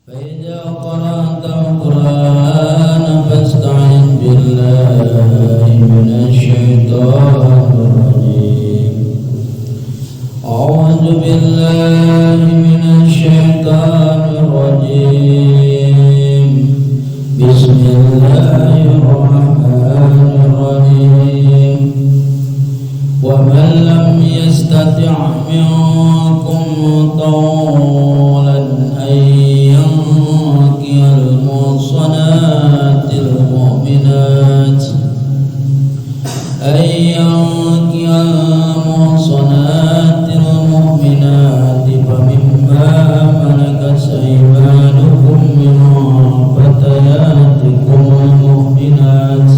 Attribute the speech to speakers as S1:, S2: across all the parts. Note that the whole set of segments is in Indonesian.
S1: فإذا قرأت القرآن فاستعذ بالله من الشيطان الرجيم. أعوذ بالله من الشيطان الرجيم. بسم الله الرحمن الرحيم. ومن لم يستطع منكم طولا أن ينكح المحصنات المؤمنات فمما ملكت أيمانكم من فتياتكم المؤمنات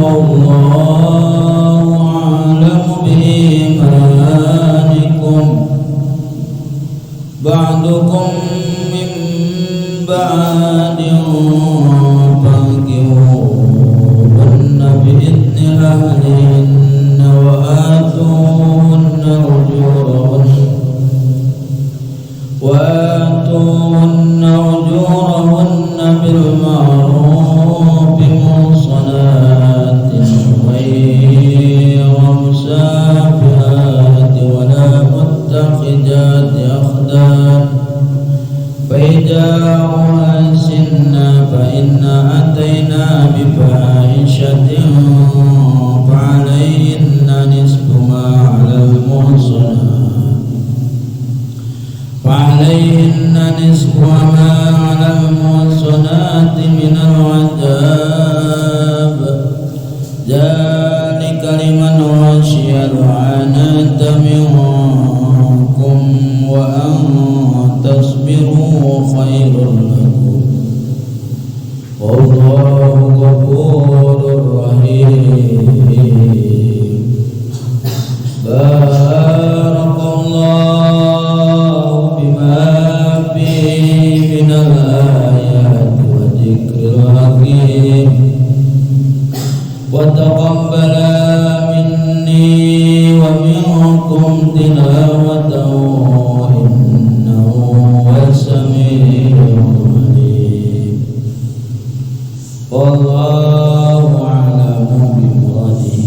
S1: والله أعلم بإيمانكم بعضكم من بعد فانكحوهن بإذن أهلهن وآتوهن أجورهن بالمعروف محصنات غير مسافحات ولا متخذات أخدان فإذا أحسن فإن أتينا بفاحشة فعليهن نصف ما على المحصنات من العذاب ذلك لمن خشي العنة منكم وأن تصبروا خير لكم والله غفور رحيم. بارك الله بما فيه من الآيات وذكر الحكيم وتقبل مني ومنكم تلاوته إنه هو السميع العليم. والله أعلم بمراده.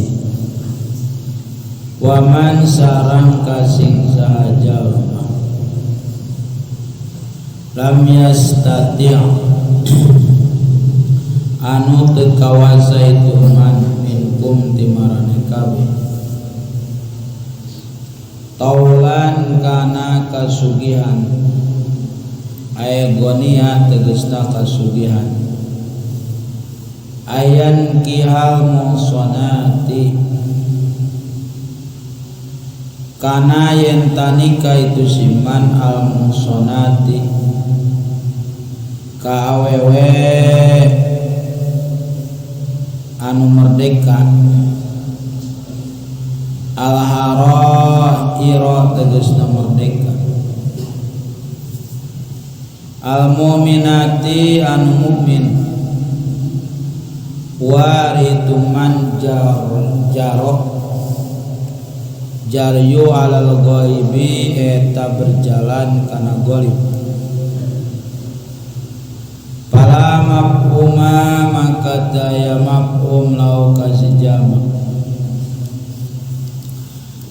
S1: Waman sarang kasing sajalma lam yastati' anu teu kawasa itu man minkum timarane kabeh taulan kana kasugihan aegonia tegesna kasugihan ayan kihal muhsanati kana yen tanika itu siman al muhsanati ka awewe anu merdeka al haraira tegasna merdeka al mu'minati anu mukmin warituman jaroh jaryu alal ghaibi eta berjalan kana ghaib pala mafhuma maka daya mafhum lau kasijama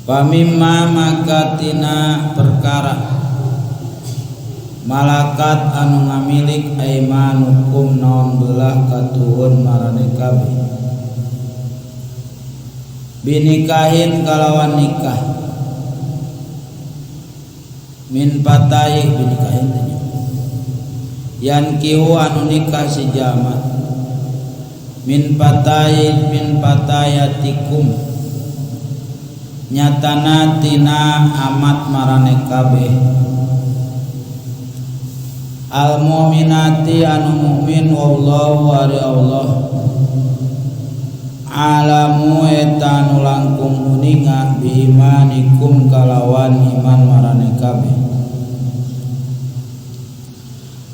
S1: pamimma maka tina perkara malakat anu ngamilik aimanukum naon belah katuhun marane kabeh binikahin kalawan nikah min patai binikahin yan kihu anu nikah si jama min patayatikum nyatana tina amat marane kabeh al mu'minati anu mukmin wallahu ari Allah alamu eta anu langkung uninga biimanikum kalawan iman marane kabeh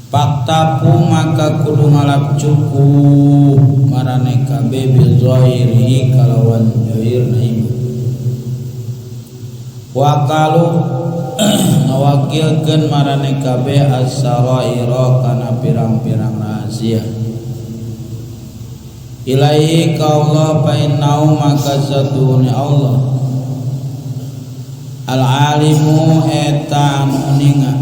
S1: paktapu maka kudu ngalap cukup marane kabeh bil zahiri kalawan zahirna iman wakalu ngawakilkeun marane kabeh as-saraira kana pirang-pirang rahasia ilaihi ka Allah fa innahu maka satune Allah al-alimu eta anu ninga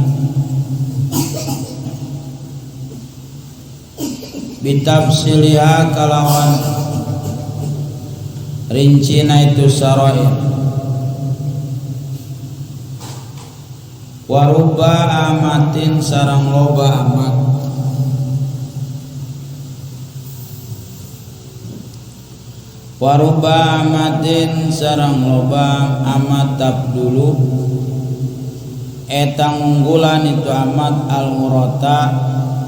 S1: bitafsiliha kalawan rincina itu sarair waruba amatin sarang loba amat waruba amatin sarang loba amat tabdulu eta ngunggulan itu amat al-murata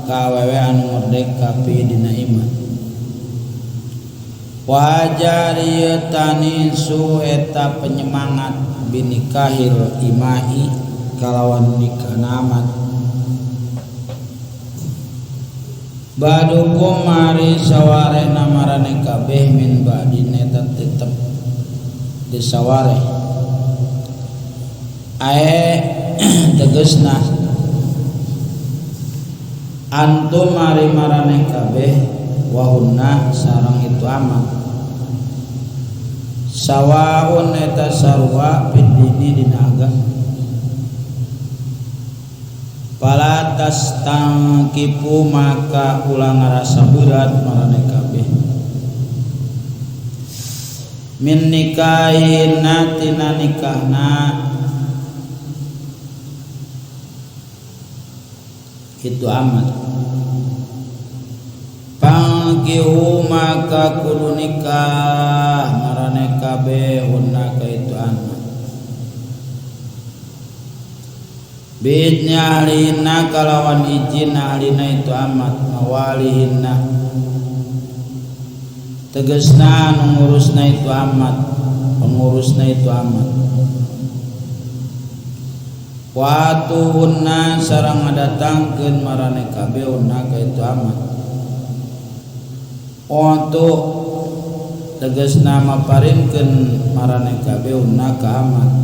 S1: kawewe anu merdeka fi dina iman wajariyatani su eta penyemangat binikahil imai kalawan nikah amat badukum mari saware namarane kabeh min ba'din eta tetep disaware ae tegesna antum mari marane kabeh wahunna sareng itu amat sawaun eta sarwa bidini dina agama pala tastangkipu maka ulang ngarasa berat marane kabeh min nikahina tina nikahna itu amat pangkihu maka kudu nikah marane kabeh hunna ka itu amat bidnya alina kalawan izin alina itu amat mawalihinna tegesna ngurusna itu amat pengurusna itu amat watuhunna sareng ngadatangkeun marane kabeh unna ka itu amat untuk tegesna maparinkeun marane kabeh unna ka amat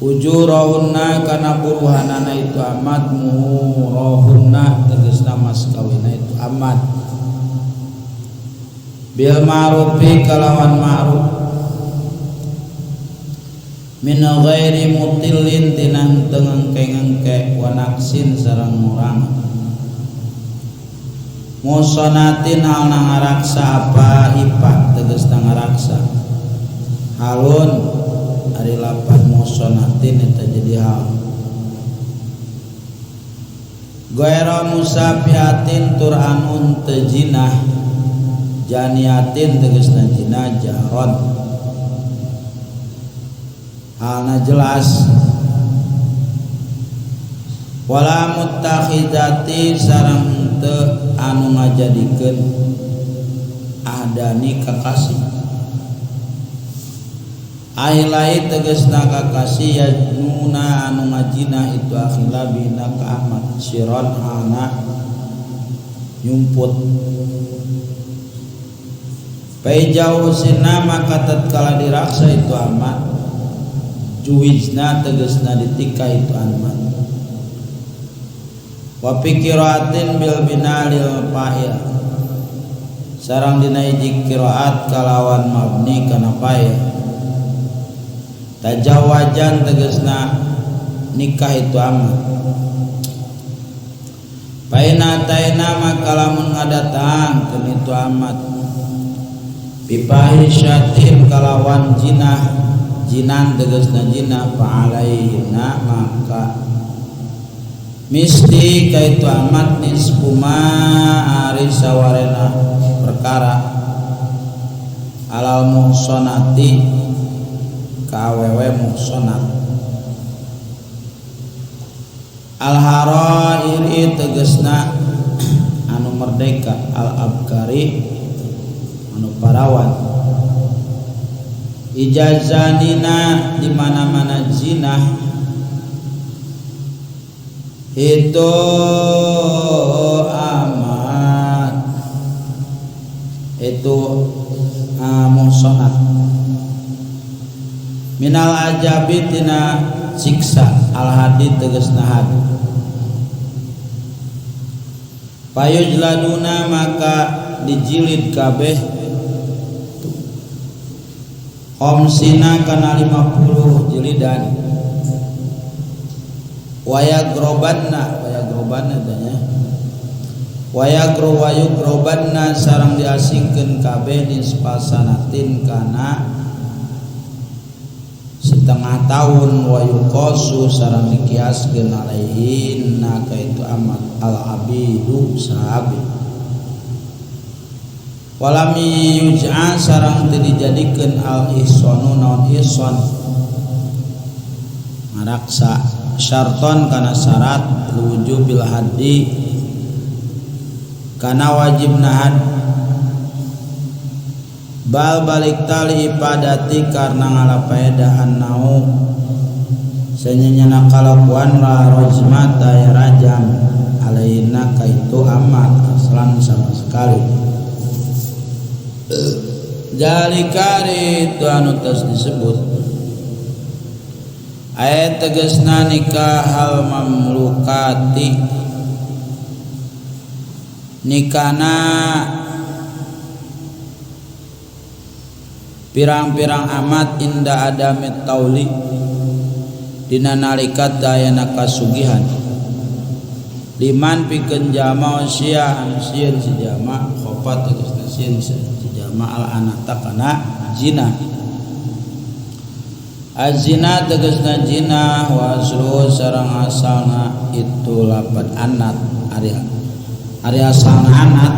S1: ujurahunna kana buruhanana itu amat murahunna tegesna mas kawina itu amat bil ma'rufi kalawan ma'ruf min ghairi mutillin tinang tengengke wa naksin sareng murang musanatin hal ngaraksa apa ipat tegesna ngaraksa halun ari lapan musonatin eta jadi hal gaira musafihatin tur anun tejinah janiatin tegasna jina jaron halna jelas wala muttakhidati sareng teu anu ngajadikeun ahdani kakasih ailai tegesna kakasih yajnuna anu ngajina itu akhila bina ka amat siron hana nyumput pai jauh sina maka tatkala diraksa itu amat juwijna tegesna ditika itu amat wa pikiratin bil binalil fa'il sareng dina hiji qiraat kalawan mabni kana fa'il tajawajan tegesna nikah itu amat paina taina maka lamun ngadatang keun itu amat bipahisyatin kalawan jinah jinan tegesna jinah fa'alaihina maka misti ka itu amat nisbuma ari sawarena perkara alal muhsanati kawewe muhsanat al-harairi tegesna anu merdeka al-abkari anu parawan ijazanina di mana-mana zina itu amat itu muhsanat minal ajabi tina siksa al hadid tegasna hadid payujladuna maka dijilid kabeh omsina kana 50 jilidan wayagrobanna tanya wayagrobanna sareng diasingkeun kabeh dispasanatin kana setengah tahun wayuqasu sareng dikiaskeun alaihin ka itu amat al abidu sahabi walami yuj'a sareng teu dijadikeun al ihsanu naon ihsan ngaraksa syarton kana syarat wujubil haddi kana wajibna had bal balik tali ipadati karena ngalapaedahan nau senyanyana kalakuan la rajmata ya rajam alaina ka itu amat aslan sama sekali jalikari itu anu tos disebut ayat tegasna nikah hal mamlukati nikana pirang-pirang amat inda adamit tauli dina nalika dayana kasugihan liman pikeun jama sia sieun si jama khofat tegasna sieun si jama al anata kana zina azina tegasna zina wa aslu sareng asalna itu lapat anat ari asalna anat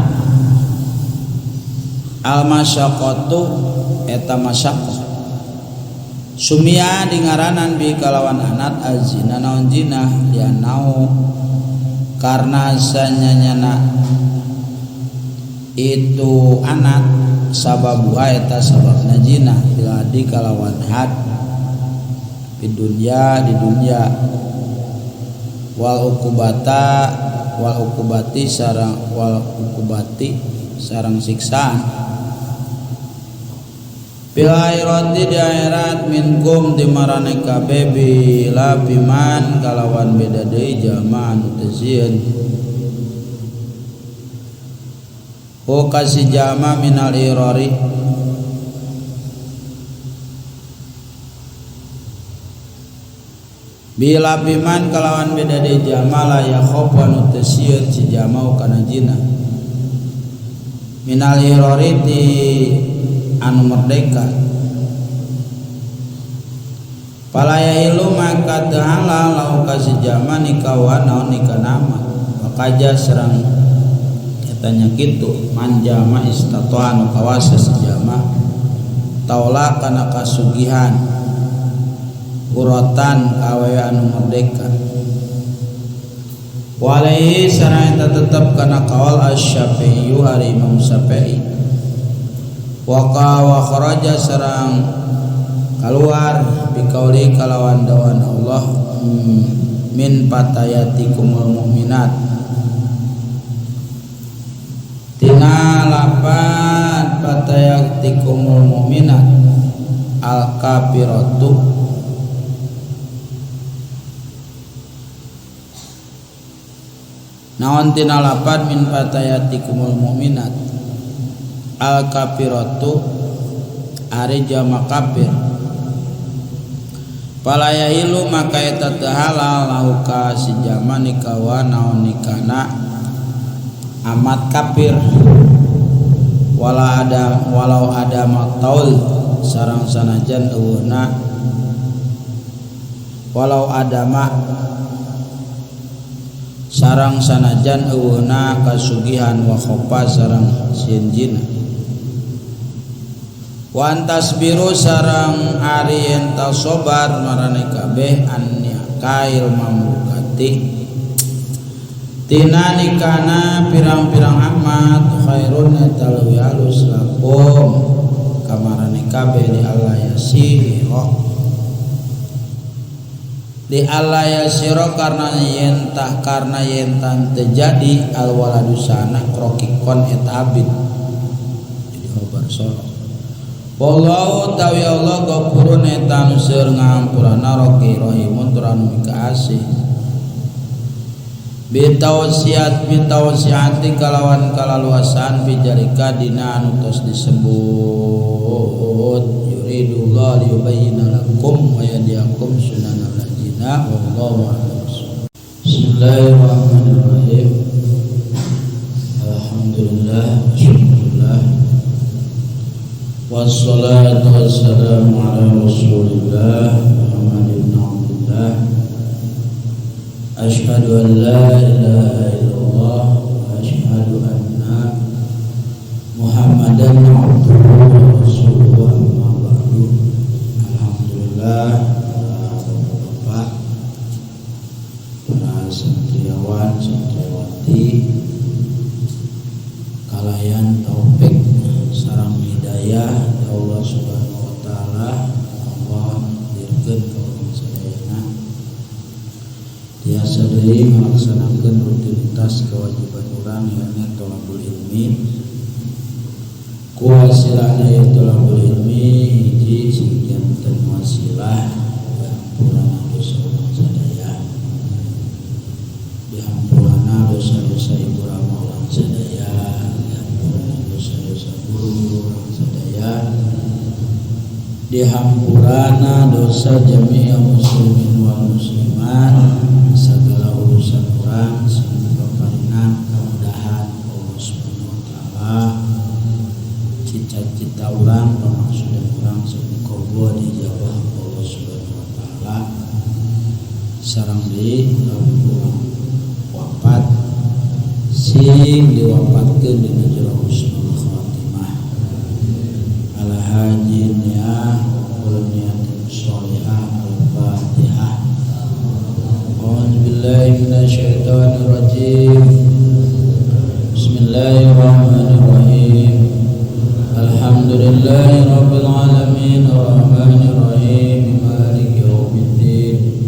S1: al masyaqqatu eta masyaqqah sumia dingaranan bi kalawan anat azina naon zina lianau karena sanyanyana itu anat sababuha eta sababna zina di kalawan had di dunya wal ukubati sarang siksaan bil akhirati di akhirat minkum dimarane kabeh bila biman kalawan beda deui jalma anu teu sieun o kasih jalma minal irari bila biman kalawan beda deui jalma la yakhaf anu teu sieun si jalma kana jina minal irari ti anu merdeka palaya ilu maka ta'ala lau kasih jama nikawan naon nikanama makaja serang katanya gitu manjama istatoa anu kawasa sejama taula kana kasugihan urotan kawe anu merdeka walaihi sarang eta tetep kana kawal asy-Syafi'i hari Imam Syafi'i waka wa kharaja sarang keluar biqauli kalawan dawan Allah min patayatikumul mu'minat tina lapan patayatikumul mu'minat al kafiratu naon tina lapan min patayatikumul mu'minat al kafiratu ari jama kafir palaya ilu maka eta teu halal lahu ka si jama nikawa naon nikana amat kafir walau ada mataul sareng sanajan eueuhna walau adama sareng sanajan eueuhna kasugihan wa khofa sareng sieun jina wa antasbiru sareng ari enta sobar marane kabeh annya kail mamlukati tina nikana pirang-pirang amat khairun eta leuwih alus lakum kamarane kabeh di Allah yasiro di Allah yasiro karena yentan terjadi al waladusana krokikon eta abid jadi khobar sorok wallahu tawi Allah ghafurun eta anu seueur ngahampurana rahimun tur anu mika asih bitawsiati kalawan kalaluasan bijarika dina anu tos disebut yuridullah liyubayyina lakum wa yahdiyakum sunanal ladzina wallahu a'lam. Bismillahirrahmanirrahim. Alhamdulillah syukurlah wassalatu wassalamu ala rasulillah Muhammad ibn Abdullah asyhadu an la ilaha illallah wa asyhadu anna Muhammadan abduhu wa rasuluhu amma ba'du. Alhamdulillah Bapak para santriawan santriawati kalayan taufik sareng hidayah Allah Subhanahu wa taala Allah dirkeun kaum sadayana tiasa deui melaksanakeun rutinitas kewajiban urang yakni thalabul ilmi ku hasilana ya thalabul ilmi hiji singkianten wasilah dihampurana dosa urang sadaya dihampurana dosa-dosa ibu rama urang sadaya dihampurana dosa-dosa guru urang sadaya dihampurana dosa jami'il muslimin wal muslimat segala urusan orang sehingga paringan kemudahan Allah Subhanahu wa taala cita-cita orang pemaksudan orang semoga dijawab Allah Subhanahu wa taala sareng deui urang wafat sing diwafatkeun dina jero husnul khatimah ala hajinnya ulniyatin sholihah al-fatihah. A'udzu billahi minasyaitonir rajim. Bismillahirrahmanirrahim. Alhamdulillahi rabbil alamin arrahmanir rahim maliki yaumiddin.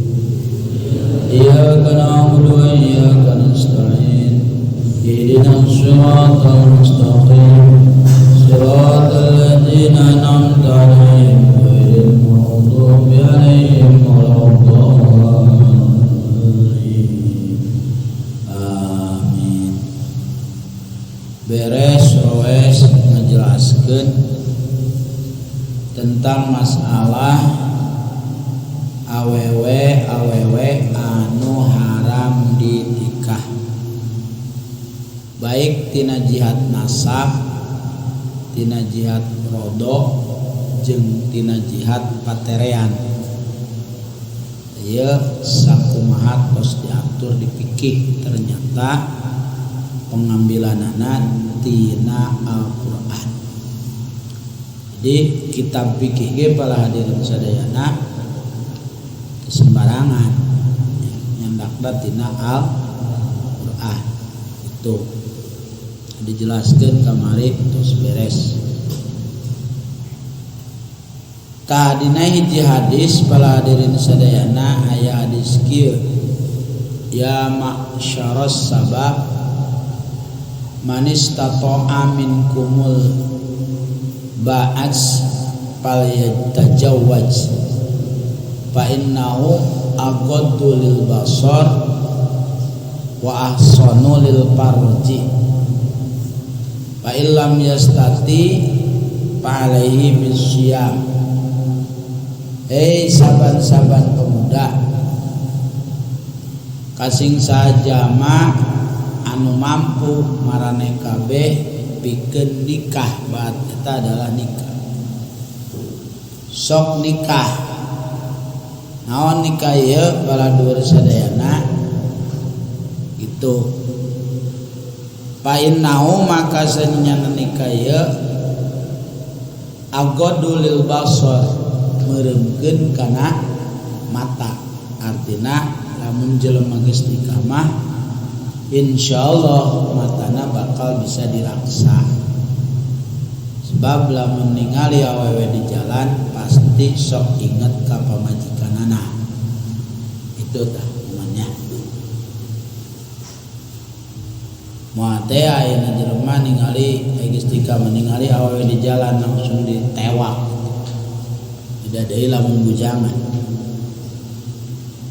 S1: Iyyaka na'budu wa iyyaka nasta'in. Ihdinas siratal mustaqim. Siratal ladzina an'amta 'alaihim ghairil maghdubi 'alaihim waladdallin. Amin. Beres wes ngejelaskeun tentang masalah awewe anu haram dinikah, baik tina jihad nasab, tina jihad rodo, jeung tina jihad paterean. Ieu sakumaha tos diatur di fikih, ternyata pengambilanana tina Al-Qur'an. Jadi kitab fikih ge para hadirin sadayana sembarangan nyandakna tina Al-Qur'an. Itu dijelaskeun kamari terus beres. Tadina hiji hadis para hadirin sadayana aya hadis kieu ya ma'syaras sabab manis tato'a minkumul ba'ats falyatazawwaj fa innahu aghaddu lil basar wa ahsanu lil farji fa illam yastati fa alaihi bisyam. Saban-saban pemuda kasing sajama anu mampu marane kabeh pikeun nikah, baat eta adalah nikah. Sok nikah. Naon nikah ieu baladur sadayana gitu. Fa innahu maka sanyana nikah ieu aghaddu lil basar meuremkeun kana mata. Artina lamun jelema geus nikah mah insyaallah matana bakal bisa diraksa. Sebab lamun ningali awewe di jalan pasti sok inget ka pamajikanana. Itu tah namanya. moal teh ayeuna jelema ningali geus tika ningali awewe di jalan langsung ditewak tidak deui lamun bujangan.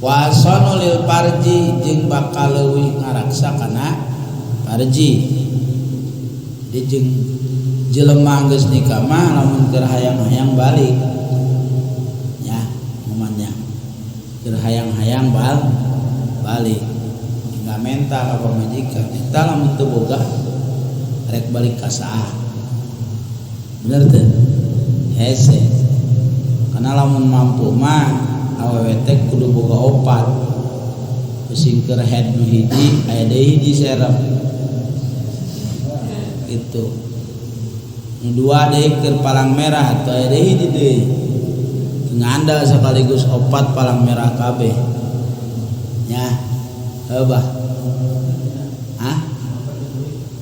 S1: Wa sanulil farji jeung bakal leuwih ngaraksa kana farji. Di jeung jelema geus nikah mah lamun keur hayang-hayang balik nya momennya keur hayang-hayang balik nggak mental apa majikan kita lamun teu boga rek balik ka saha bener teh hese karena lamun mampu mah awewe teh kudu boga opat pusing keur head nu hiji aya deui hiji serep gitu nu dua deui keur palang merah atau aya deui hiji deui ngandal sekaligus opat palang merah kabeh nya abah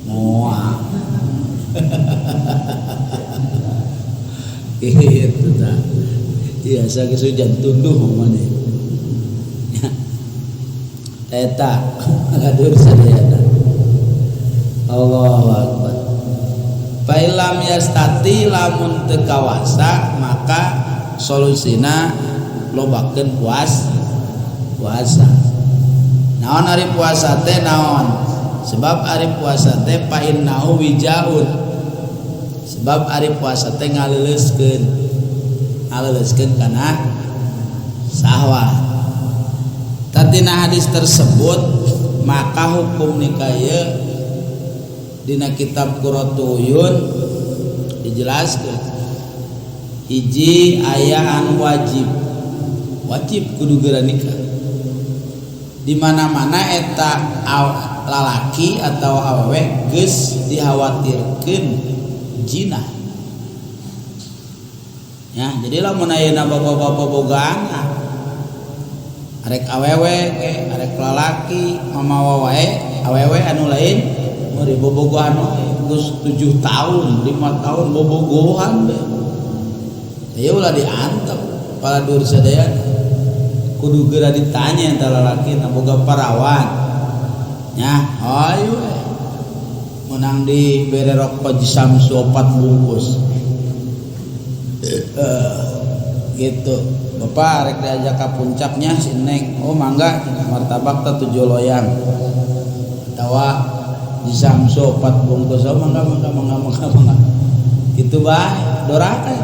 S1: moal itu tah biasa geus hujan tunduh mana eta ngadur sadayana Allahu akbar fa illam yastati lamun teu kawasa maka solusina lobakeun puasa naon ari puasa teh naon sebab ari puasa teh fa innahu wijaun sebab ari puasa teh ngaleuleskeun kana sahwat. Tatina hadis tersebut maka hukum nikah dina kitab Qurratul Uyun dijelaskeun hiji aya anu wajib kudu geura nikah di mana-mana eta lalaki atau awewe geus dikhawatirkeun zina. Ya, jadi lamun ayeuna bapak-bapak bogaan arek awewe ke arek lalaki mamawa wae awewe anu lain meuri bobogohan geus 7 tahun 5 tahun bobogohan we. Ieu ulah diantep pala dur sadayana kudu geura ditanya antara laki na boga parawan nya ayo menang di bere rokok Samsu 4 bungkus gitu bapak rek diajak ke puncaknya si Neng oh mangga martabak teh 7 loyang tawa di Samsu 4 bungkus oh mangga gitu bae doraka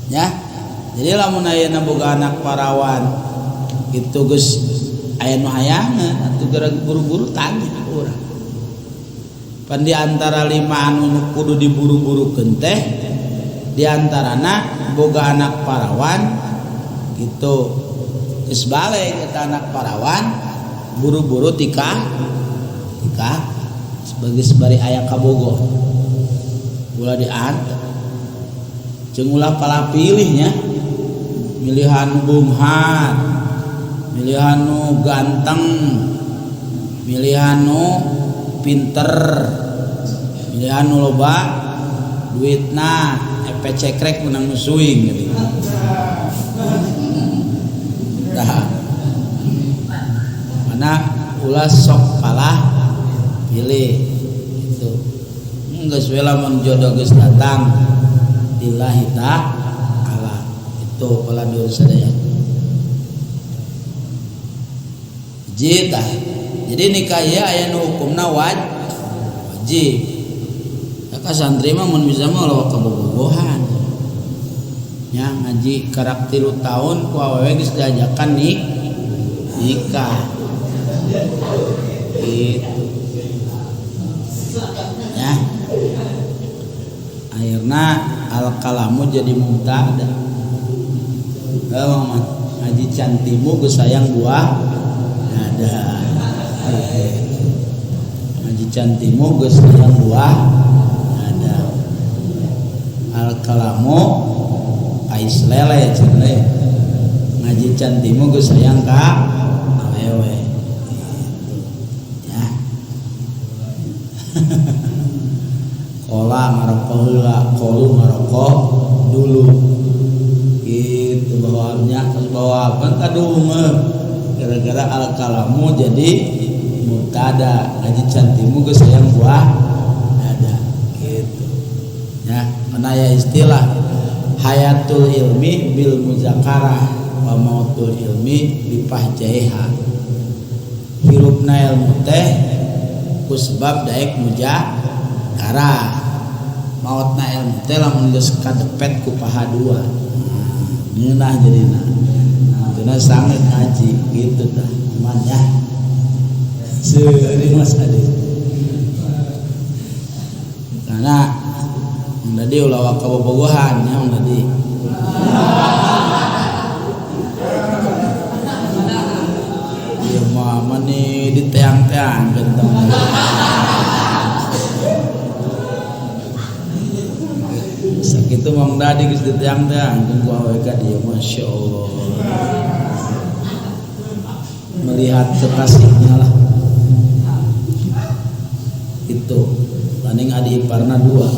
S1: ya. Jadi lamun ayeuna boga anak parawan gitu geus aya nu hayangan atuh geura buru-buru tanya urang. Pan di antara 5 anu kudu diburu-burukeun teh di antarana boga anak parawan gitu. Geus bale eta anak parawan buru-buru tikah sebagai sabari aya ka Bogor. Ulah diantep. Jeung ulah pala pilihnya milihan bumhat milihan nu ganteng milihan nu pinter milihan nu loba duitna epe cekrek menang nu suing gitu. Nah, mana ulah sok kalah pilih itu geus we lamun jodoh geus datang lillahi ta'ala itu pala dur sadaya jita. Jadi nikah ya aya nu hukumna wajib ka santri mah mun bisa mah lawa kabogohan nya ngaji karak 3 tahun ku awewe geus diajakan nikah gitu ya. Akhirna al-kalamu jadi mubtada. Ngaji cantimu geus sayang buah ada. Ngaji cantimu geus sayang buah ada. Al-kalamu ais lele cenah. Ngaji cantimu geus sayang ka awewe. Ya. Kola ngarokok heula, kolu ngarokok dulu. Gitu bawaannya terus bawa apa kadung gara-gara al-kalamu jadi tak ada ngaji cantimu geus sayang buah ada gitu ya. Mana ya istilah hayatul ilmi bil muzakarah wa mautul ilmi bipahjaiha. Hirupna ilmu teh ku sebab daek muzakarah, mautna ilmu teh lamun geus kadepet ku paha dua ngeunah jadina. Tuna sangat ngaji gitu tah aman ya. Seuri Mas Adi. Karena tadi ulah kabobogohan nya tadi. Ya mah nih di teang-teang gentong. Sakitu Mang Dadi geus di teang-teang jeung ku awewe ka dieu masyaallah. Melihat kekasihnya lah itu paling adi iparna dua.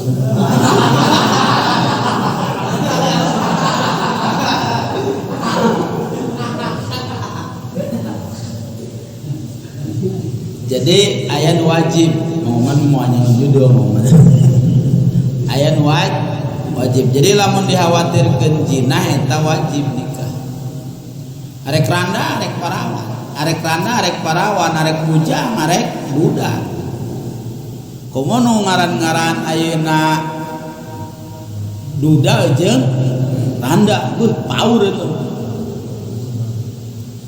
S1: Jadi ayat wajib momen muanya judul momen ayat wajib. Jadi lamun dikhawatirkeun jinah eta wajib nikah. Arek randa arek parawan, arek randa arek parawan, arek bujang arek budak. Komo ngaran-ngaran ayeuna duda jeung randa paur itu.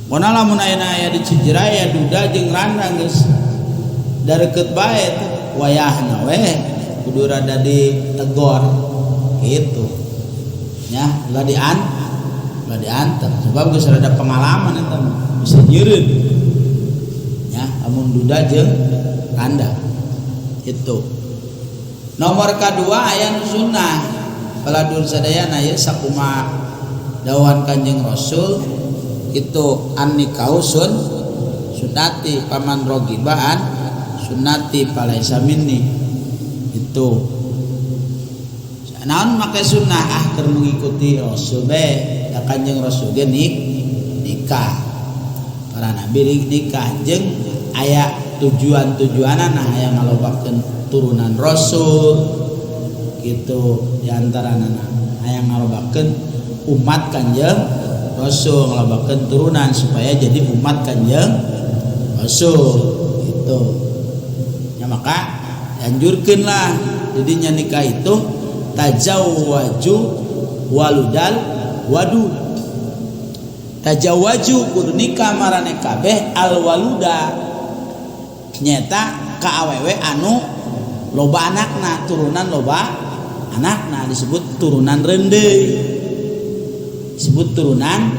S1: Pona lamun ayeuna aya di Cijeraya aya duda jeung randa geus dareukeut bae teh wayahna we kudu rada ditegor gitu. Nya ulah diantar sebab geus rada pengalaman eta bisa nyeureun. Ya amun duda jeung randa itu. Nomor kedua aya sunnah paladur sadayana ya sakumaha dawuhan Kanjeng Rasul itu an-nikahu sunnati paman rogibaan sunnati palaisa minni itu. Naon make sunnah keur mengikuti Rasul be da Kanjeng Rasul ge nikah. Para nabi nikah jeung aya tujuan-tujuanana aya ngalobakeun turunan Rasul gitu diantarana aya ngalobakeun umat Kanjeng Rasul ngalobakeun turunan supaya jadi umat Kanjeng Rasul gitu. Ya maka dianjurkeun lah didinya nikah itu tajawwaju waludal wadud. Tajawwaju kudu nikah marane kabeh al waluda nyata ka awewe anu loba anakna, turunan loba anakna disebut turunan rendeui. Disebut turunan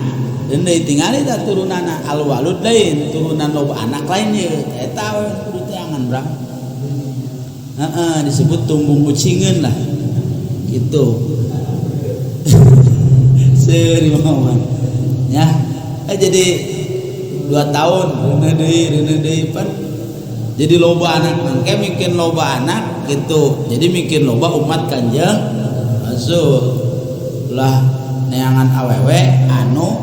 S1: rendeui tingali da turunana al walud lain turunan loba anak lain ye eta we kudu teangan brang. Disebut tumbung kucingeun lah gitu. Seri mauan ya jadi 2 tahun rene deui pan jadi loba anak mangke mikeun loba anak gitu. Jadi mikeun loba umat Kanjeng Rasul lah neangan awewe anu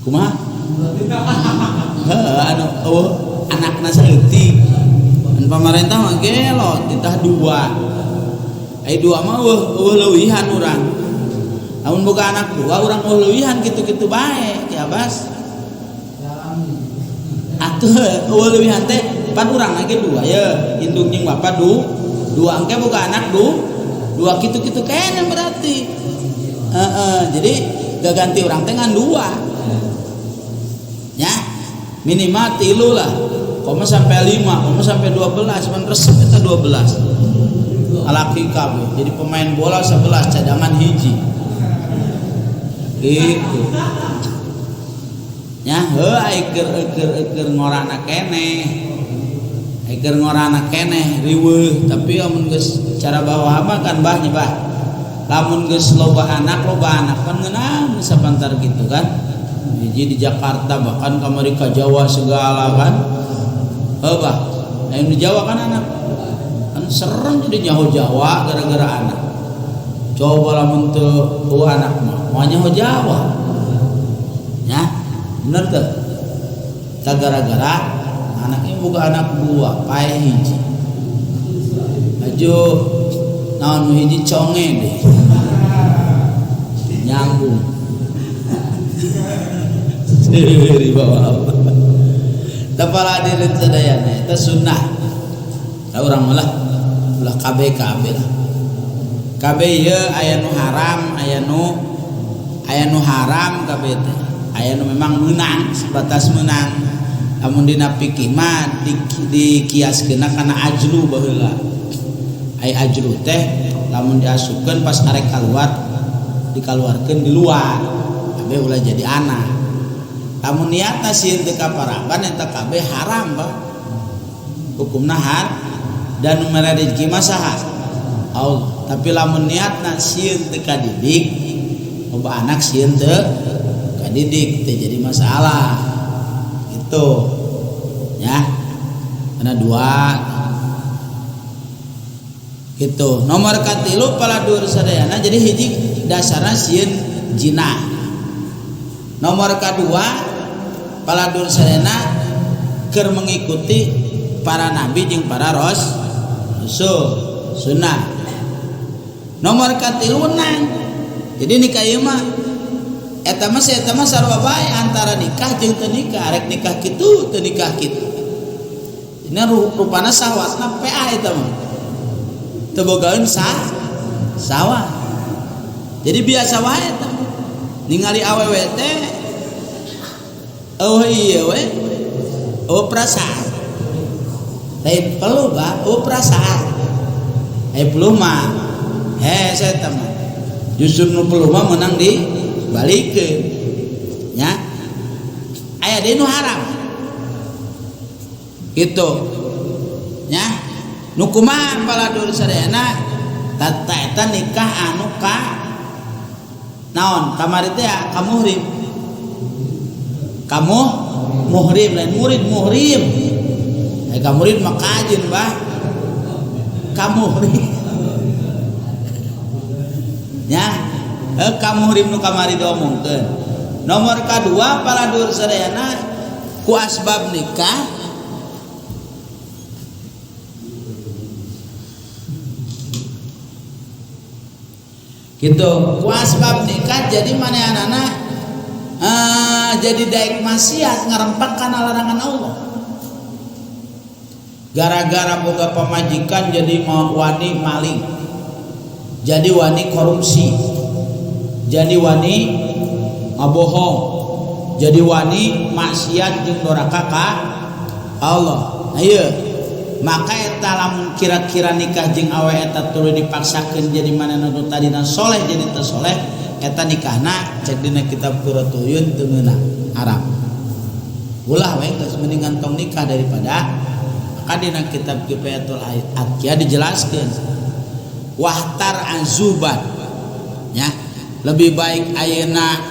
S1: kumaha anu anakna saeutik dan pemerintah mah gelo titah 2 ai 2 mah leuwihan urang lamun boga anak 2 urang leuwihan kitu-kitu bae ya bas atuh leuwihan teh 4 urang lagi 2 ya indung jeung bapa 2 engke boga anak 2 kitu-kitu kene berarti jadi gaganti urang teh ngan 2 ya minimal 3 lah koma sampai 5 koma sampai 12 cuman resep eta 12 alaki kabeh jadi pemain bola 11 cadangan hiji gitu nya heuh keur ngorana keneh keur ngorana keneh riweuh tapi amun geus cara bawa mah kan bah nya bah lamun geus loba anak kan ngeunang sapantar gitu kan hiji di Jakarta bahkan kamari ka Jawa segala kan heuh bah aya di Jawa kan anak kan serem jadi nyaho Jawa gara-gara anak coba lamun teu anak mah moal nyaho Jawa ya bener tuh gara-gara anaknya bukan anak buah pae hiji ajo naon hiji conge deh nyambung di bawah tapal hadirin sadayana eta sunnah da urang malah ulah KB lah KB ieu aya nu haram aya nu haram KB teh aya nu memang meunang sebatas meunang lamun dina fikih mah dikiaskeun kana ajlu baheula aya ajlu teh lamun diasupkeun pas arek kaluar dikaluarkeun di luar KB ulah jadi anak lamun niatna sieun teu kaparaban eta KB haram bah hukumna har dan nu mere rezeki mah saha Allah tapi lamun niatna sieun teu kadidik loba anak sieun teu kadidik teu jadi masalah gitu ya ana dua gitu nomor katilu paladur sadayana jadi hiji dasarna sieun jina nomor kedua paladur sadayana keur mengikuti para nabi jeung para rasul sunnah nomor katilu menang jadi nikah ieu mah eta mah sarua bae antara nikah jeung teu nikah rek nikah kitu teu nikah kitu ini rupana sahwatna PA eta mah teu bogaeun sawah jadi biasa wae eta ningali awewe teh ieu we perasaan lain perlu ba perasaan perlu mah saya teman justru nu perlu mah menang di balikeun nya aya deui nu haram gitu nya nu kumaha paladur sadayana tata eta nikah anu ka naon kamari teh kamu muhrim lain muhrim murid mah kajeun bah kamuhrim nya kamuhrim nu kamari diomongkeun nomor kadua paladur sadayana ku asbab nikah gitu ku asbab nikah jadi manehanana jadi daek maksiat ngarempak kana larangan Allah gara-gara boga pamajikan jadi wani maling jadi wani korupsi jadi wani ngabohong jadi wani maksiat jeung doraka ka Allah ieu maka eta lamun kira-kira nikah jeung awe eta tuluy dipaksakeun jadi manehna nu tadina soleh jadi teu soleh eta nikahna cek dina kitab Qur'atuyun teu meunang haram ulah we geus mendingan tong nikah daripada kadina kitab Kifayatul Adqiyah dijelaskeun wahtar azuban ya lebih baik ayeuna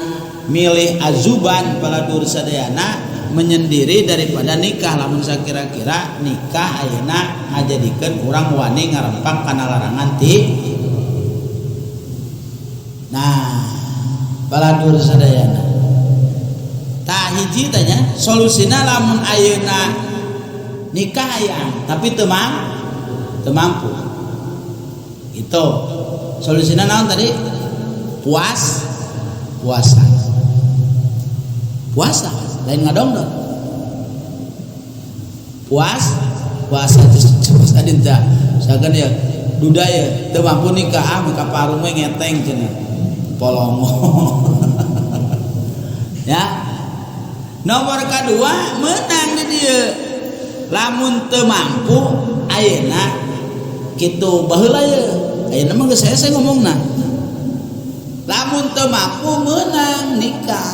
S1: milih azuban paladur sadayana menyendiri daripada nikah lamun sakira-kira nikah ayeuna ngajadikeun urang wani ngarempak kana larangan ti nah paladur sadayana tah hiji tanya solusina lamun ayeuna nikah aya tapi teu mampu itu solusinya naon tadi puasa lain ngadongdong puasa terus adin teh sagan ya duda ya teu mampu nikah maka paruh we ngeteng cenah polongo ya nomor kedua menang di dieu lamun teu mampu ayeuna kitu baheula ye ayeuna mah geus saya ngomongna lamun teu mampu meunang nikah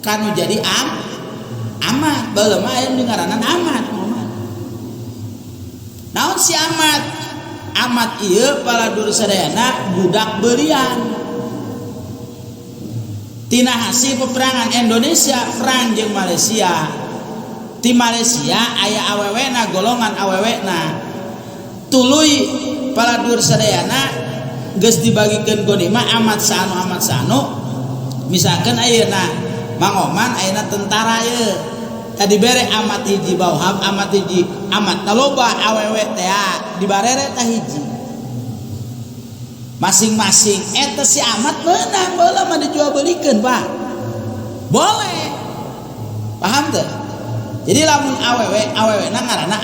S1: kanu jadi amat baheula mah aya ngaranan amat naon si amat ieu paladur sadayana budak beurian tina hasil peperangan Indonesia perang jeung Malaysia di Malaysia aya awewena golongan awewena tuluy paladur sadayana geus dibagikeun gonima amat sanu misalkan ayeuna mangoman ayeuna tentara ye tadi bere amat hiji bauhab amat hiji amat loba awewe teh dibarere tah hiji masing-masing eta si amat menang baheula mah dijual belikeun Pak boleh paham teu jadi lamun awewe na ngaranna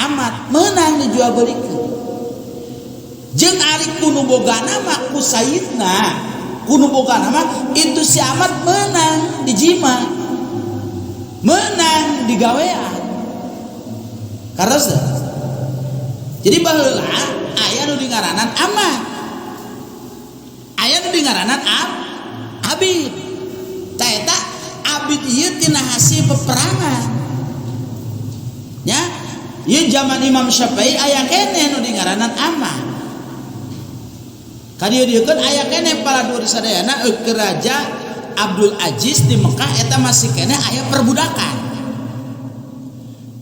S1: amat menang dijual belikeun jeung ari kuno bogana mah ku sayyidna kuno bogana mah itu si amat menang dijima menang digawean karos jadi baheula aya nu dingaranan amat aya nu dingaranan abid tah eta abid ieu tina hasil peperangan nya ieu zaman Imam Syafi'i aya keneh nu dingaranan amat kadieu-dieun aya keneh paladur sadayana keur Raja Abdul Aziz di Mekah eta masih keneh aya perbudakan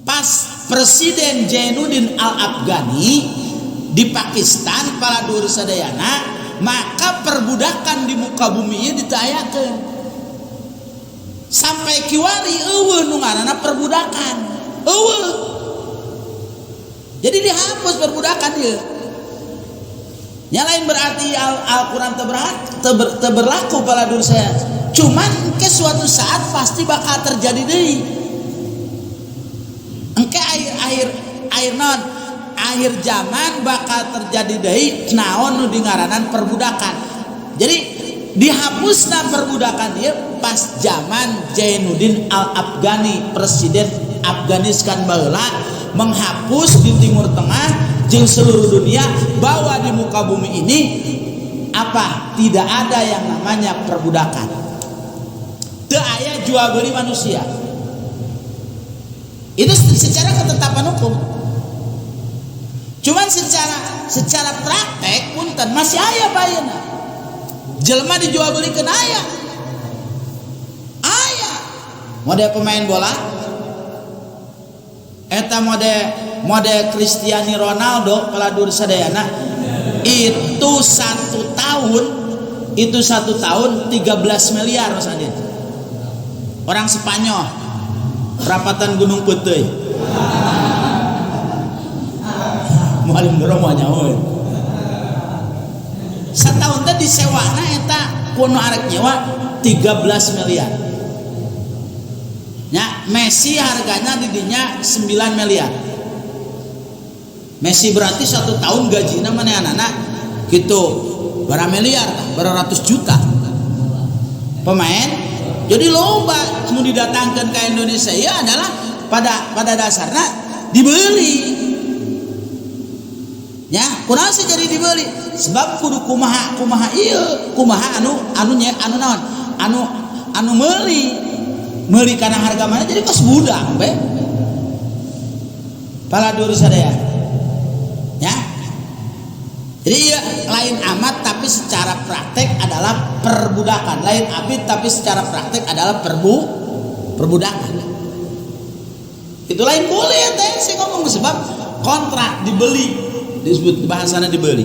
S1: pas Presiden Jainuddin Al-Afghani di Pakistan paladur sadayana maka perbudakan di muka bumi ieu ditayakeun sampai kiwari eueuh nu ngaranna perbudakan eueuh jadi dihapus perbudakan ieu nya lain berarti Al-Qur'an teu berlaku paladur saya cuman ke suatu saat pasti bakal terjadi deui engke akhir naon akhir zaman bakal terjadi deui naon nu dingaranan perbudakan jadi dihapusna perbudakan dia pas zaman Jainuddin Al-Afghani presiden Afghanistan baheula menghapus di Timur Tengah jeung seluruh dunia bahwa di muka bumi ini apa tidak ada yang namanya perbudakan teu aya jual beli manusia itu secara ketetapan hukum cuman secara praktek punten masih aya bayeuna jelema dijual belikeun aya mode pemain bola eta mode Cristiano Ronaldo paladur sadayana itu satu tahun 13 miliar maksudnya orang Spanyol perapatan Gunung Puteuy mualim geromo nyaho satahun teh disewana eta kuno arek nyewa 13 miliar nya Messi harganya didinya 9 miliar Messi berarti satu tahun gajinya mana anak-anak gitu berapa miliar berapa ratus juta pemain jadi loba mau didatangkan ke Indonesia ya adalah pada dasarnya dibeli ya kunaon sih jadi dibeli sebab kudu kumaha ieu kumaha anu naon anu meuli karena harga mana jadi kos budak be paladur sadaya ya jadi ya, lain amat tapi secara praktek adalah perbudakan lain abid tapi secara praktek adalah perbudakan itu lain boleh ya teh sih ngomong sebab kontrak dibeli disebut bahasanya dibeli